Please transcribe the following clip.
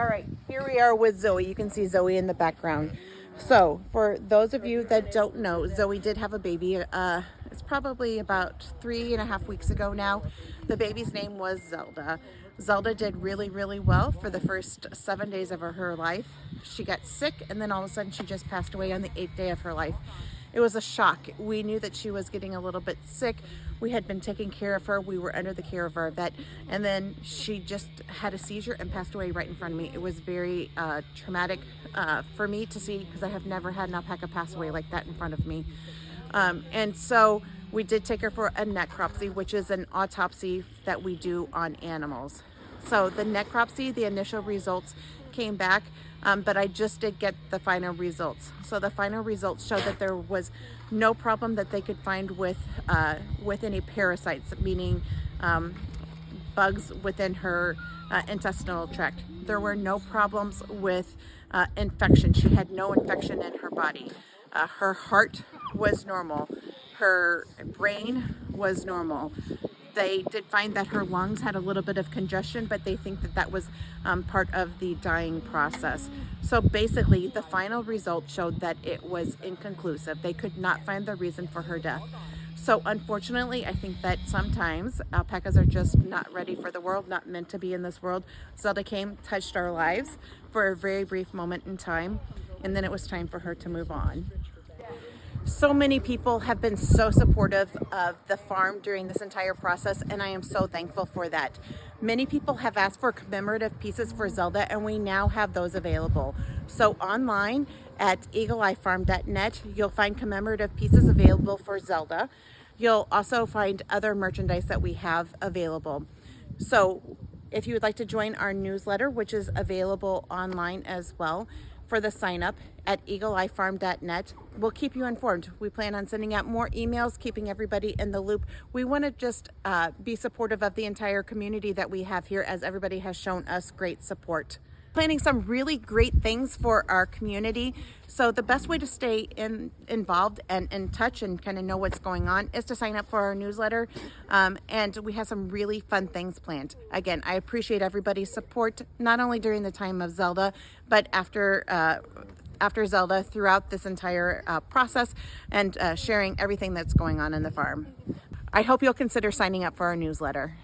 All right, here we are with Zoe. You can see Zoe in the background. So, for those of you that don't know, Zoe did have a baby. It's probably about 3.5 weeks ago now. The baby's name was Zelda. Zelda did really, really well for the first 7 days of her life. She got sick, and then all of a sudden she just passed away on the 8th day of her life. It was a shock. We knew that she was getting a little bit sick. We had been taking care of her. We were under the care of our vet, and then she just had a seizure and passed away right in front of me. It was very traumatic for me to see, because I have never had an alpaca pass away like that in front of me. And so we did take her for a necropsy, which is an autopsy that we do on animals. So the necropsy, the initial results came back, but I just did get the final results. So the final results showed that there was no problem that they could find with any parasites, meaning bugs within her intestinal tract. There were no problems with infection. She had no infection in her body. Her heart was normal. Her brain was normal. They did find that her lungs had a little bit of congestion, but they think that that was part of the dying process. So basically, the final result showed that it was inconclusive. They could not find the reason for her death. So unfortunately, I think that sometimes alpacas are just not ready for the world, not meant to be in this world. Zelda came, touched our lives for a very brief moment in time, and then it was time for her to move on. So many people have been so supportive of the farm during this entire process, and I am so thankful for that. Many people have asked for commemorative pieces for Zelda, and we now have those available. So online at eagleeyefarm.net, you'll find commemorative pieces available for Zelda. You'll also find other merchandise that we have available. So if you would like to join our newsletter, which is available online as well, for the sign up at eagleeyefarm.net. We'll keep you informed. We plan on sending out more emails, keeping everybody in the loop. We want to just be supportive of the entire community that we have here, as everybody has shown us great support. Planning some really great things for our community. So the best way to stay involved and in touch and kind of know what's going on is to sign up for our newsletter. And we have some really fun things planned. Again, I appreciate everybody's support, not only during the time of Zelda, but after Zelda, throughout this entire process, and sharing everything that's going on in the farm. I hope you'll consider signing up for our newsletter.